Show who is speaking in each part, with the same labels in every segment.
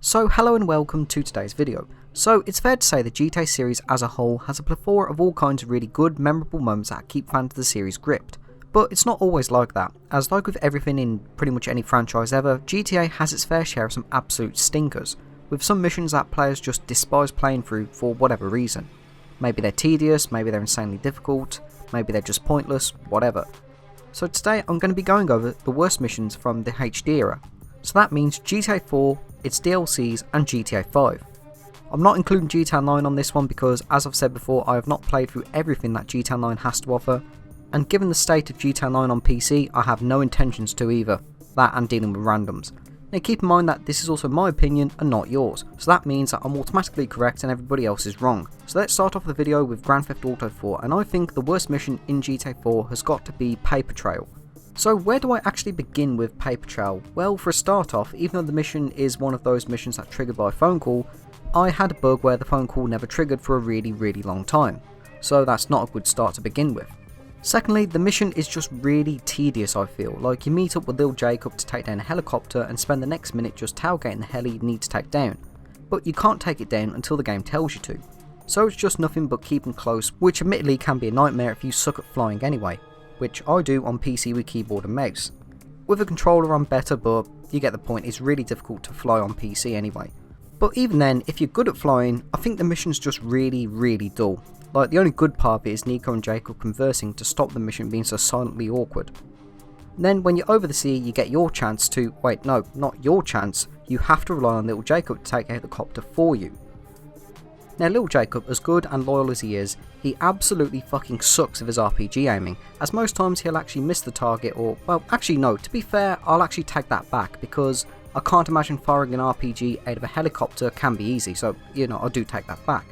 Speaker 1: So hello and welcome to today's video. So it's fair to say the GTA series as a whole has a plethora of all kinds of really good, memorable moments that keep fans of the series gripped. But it's not always like that, as like with everything in pretty much any franchise ever, GTA has its fair share of some absolute stinkers, with some missions that players just despise playing through for whatever reason. Maybe they're tedious, maybe they're insanely difficult, maybe they're just pointless, whatever. So today I'm going to be going over the worst missions from the HD era. So that means GTA 4, its DLCs and GTA 5. I'm not including GTA 9 on this one because, as I've said before, I have not played through everything that GTA 9 has to offer, and given the state of GTA 9 on PC, I have no intentions to either, that and dealing with randoms. Now keep in mind that this is also my opinion and not yours, so that means that I'm automatically correct and everybody else is wrong. So let's start off the video with Grand Theft Auto 4, and I think the worst mission in GTA 4 has got to be Paper Trail. So where do I actually begin with Paper Trail? Well, for a start off, even though the mission is one of those missions that triggered by a phone call, I had a bug where the phone call never triggered for a really long time, so that's not a good start to begin with. Secondly, the mission is just really tedious, I feel. Like, you meet up with Lil Jacob to take down a helicopter and spend the next minute just tailgating the heli you need to take down, but you can't take it down until the game tells you to. So it's just nothing but keeping close, which admittedly can be a nightmare if you suck at flying anyway, which I do on PC with keyboard and mouse. With a controller I'm better, but you get the point, it's really difficult to fly on PC anyway. But even then, if you're good at flying, I think the mission's just really dull. Like, the only good part of it is Nico and Jacob conversing to stop the mission being so silently awkward. Then when you're over the sea, you get your chance to, wait no, not your chance, you have to rely on little Jacob to take a helicopter for you. Now little Jacob, as good and loyal as he is, he absolutely fucking sucks with his RPG aiming, as most times he'll actually miss the target or, well actually no, to be fair, I'll actually take that back because I can't imagine firing an RPG out of a helicopter can be easy, so you know, I do take that back.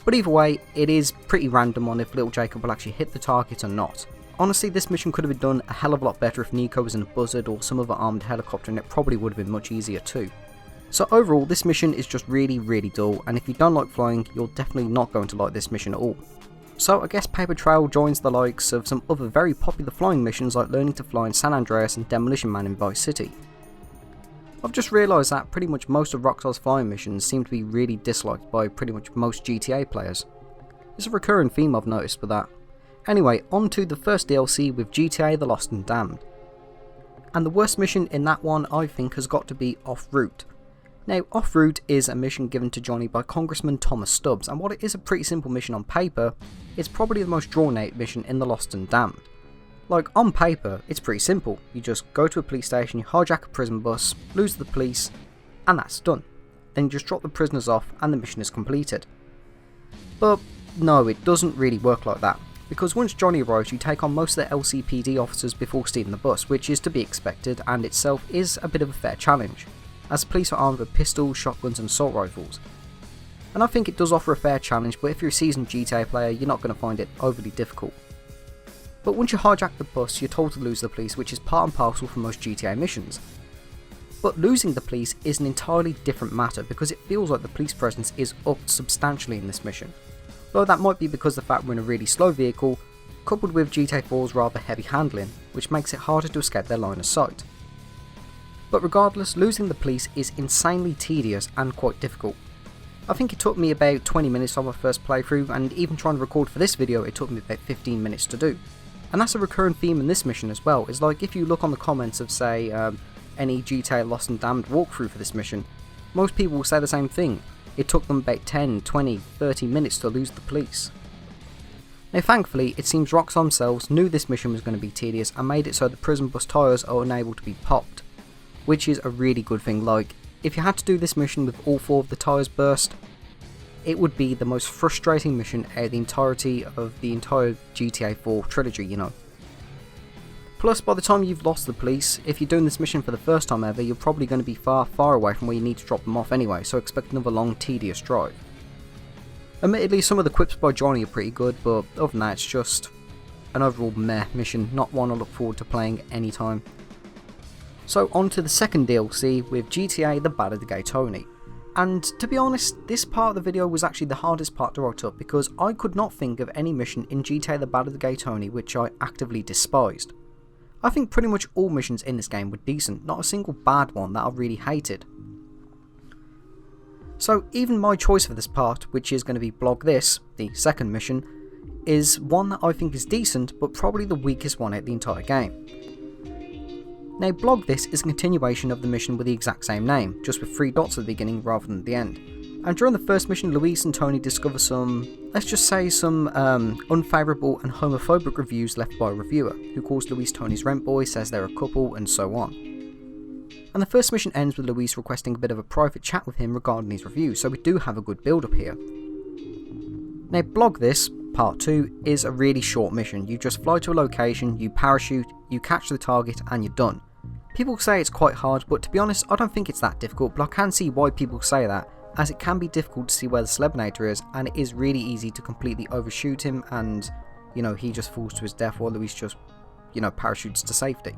Speaker 1: But either way, it is pretty random on if little Jacob will actually hit the target or not. Honestly, this mission could have been done a hell of a lot better if Nico was in a Buzzard or some other armed helicopter, and it probably would have been much easier too. So overall, this mission is just really dull, and if you don't like flying, you're definitely not going to like this mission at all. So I guess Paper Trail joins the likes of some other very popular flying missions like Learning to Fly in San Andreas and Demolition Man in Vice City. I've just realised that pretty much most of Rockstar's flying missions seem to be really disliked by pretty much most GTA players. It's a recurring theme I've noticed with that. Anyway, on to the first DLC with GTA The Lost and Damned. And the worst mission in that one I think has got to be Off Route. Now, Off Route is a mission given to Johnny by Congressman Thomas Stubbs, and while it is a pretty simple mission on paper, it's probably the most drawn out mission in The Lost and Damned. Like, on paper, it's pretty simple. You just go to a police station, you hijack a prison bus, lose the police, and that's done. Then you just drop the prisoners off and the mission is completed. But no, it doesn't really work like that, because once Johnny arrives you take on most of the LCPD officers before stealing the bus, which is to be expected and itself is a bit of a fair challenge, as the police are armed with pistols, shotguns and assault rifles. And I think it does offer a fair challenge, but if you're a seasoned GTA player you're not going to find it overly difficult. But once you hijack the bus, you're told to lose the police, which is part and parcel for most GTA missions. But losing the police is an entirely different matter because it feels like the police presence is upped substantially in this mission. Though that might be because of the fact we're in a really slow vehicle, coupled with GTA 4's rather heavy handling, which makes it harder to escape their line of sight. But regardless, losing the police is insanely tedious and quite difficult. I think it took me about 20 minutes on my first playthrough, and even trying to record for this video it took me about 15 minutes to do. And that's a recurring theme in this mission as well, is like if you look on the comments of say any GTA Lost and Damned walkthrough for this mission, most people will say the same thing. It took them about 10, 20, 30 minutes to lose the police. Now thankfully, it seems Rockstar themselves knew this mission was going to be tedious and made it so the prison bus tyres are unable to be popped, which is a really good thing. Like, if you had to do this mission with all 4 of the tyres burst, it would be the most frustrating mission out of the entirety of the entire GTA 4 trilogy, you know. Plus, by the time you've lost the police, if you're doing this mission for the first time ever, you're probably going to be far away from where you need to drop them off anyway, so expect another long, tedious drive. Admittedly, some of the quips by Johnny are pretty good, but other than that, it's just an overall meh mission, not one I look forward to playing anytime. So on to the second DLC with GTA The Ballad of Rocco. And to be honest, this part of the video was actually the hardest part to write up because I could not think of any mission in GTA The Ballad of Rocco which I actively despised. I think pretty much all missions in this game were decent, not a single bad one that I really hated. So even my choice for this part, which is going to be Blog This, the second mission, is one that I think is decent, but probably the weakest one at the entire game. Now, Blog This is a continuation of the mission with the exact same name, just with 3 dots at the beginning rather than at the end. And during the first mission, Louise and Tony discover some, let's just say some unfavourable and homophobic reviews left by a reviewer, who calls Louise Tony's rent boy, says they're a couple, and so on. And the first mission ends with Louise requesting a bit of a private chat with him regarding these reviews, so we do have a good build up here. Now, Blog This, part 2, is a really short mission. You just fly to a location, you parachute, you catch the target, and you're done. People say it's quite hard, but to be honest, I don't think it's that difficult, but I can see why people say that, as it can be difficult to see where the Celebinator is, and it is really easy to completely overshoot him, and, you know, he just falls to his death while Louise just, you know, parachutes to safety.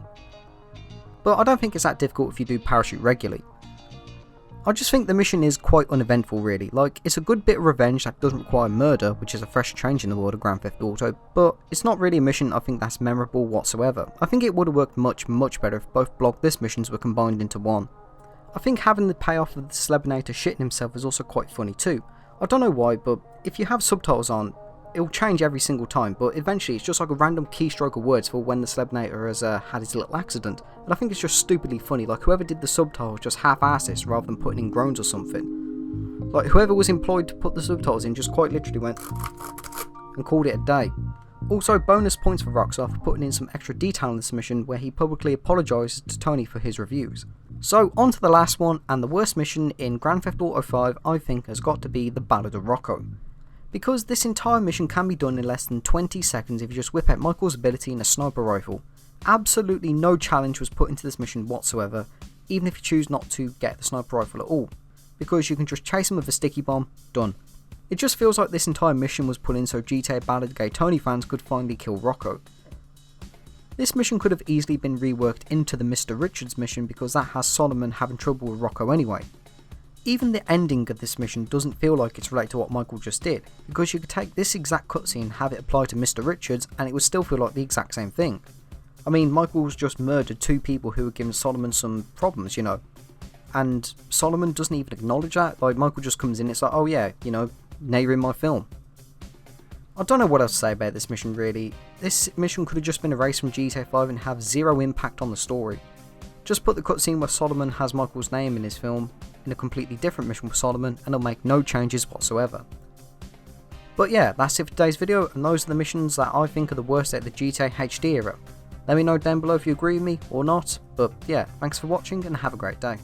Speaker 1: But I don't think it's that difficult if you do parachute regularly. I just think the mission is quite uneventful really, like it's a good bit of revenge that doesn't require murder, which is a fresh change in the world of Grand Theft Auto, but it's not really a mission I think that's memorable whatsoever. I think it would have worked much better if both Blog This missions were combined into one. I think having the payoff of the Celebinator shitting himself is also quite funny too. I don't know why, but if you have subtitles on, it'll change every single time, but eventually it's just like a random keystroke of words for when the Celebinator has had his little accident, and I think it's just stupidly funny. Like, whoever did the subtitles just half-assed this rather than putting in groans or something. Like, whoever was employed to put the subtitles in just quite literally went and called it a day. Also, bonus points for Rockstar for putting in some extra detail in this mission where he publicly apologises to Tony for his reviews. So, on to the last one, and the worst mission in Grand Theft Auto 5 I think has got to be the Ballad of Rocco. Because this entire mission can be done in less than 20 seconds if you just whip out Michael's ability in a sniper rifle. Absolutely no challenge was put into this mission whatsoever, even if you choose not to get the sniper rifle at all, because you can just chase him with a sticky bomb, done. It just feels like this entire mission was put in so GTA Ballad Gay Tony fans could finally kill Rocco. This mission could have easily been reworked into the Mr. Richards mission because that has Solomon having trouble with Rocco anyway. Even the ending of this mission doesn't feel like it's related to what Michael just did, because you could take this exact cutscene and have it apply to Mr. Richards and it would still feel like the exact same thing. I mean, Michael's just murdered 2 people who were giving Solomon some problems, you know, and Solomon doesn't even acknowledge that. Like, Michael just comes in, it's like, oh yeah, you know, now you're in my film. I don't know what else to say about this mission really. This mission could have just been erased from GTA 5 and have zero impact on the story. Just put the cutscene where Solomon has Michael's name in his film in a completely different mission with Solomon and it'll make no changes whatsoever. But yeah, that's it for today's video, and those are the missions that I think are the worst at the GTA HD era. Let me know down below if you agree with me or not, but yeah, thanks for watching and have a great day.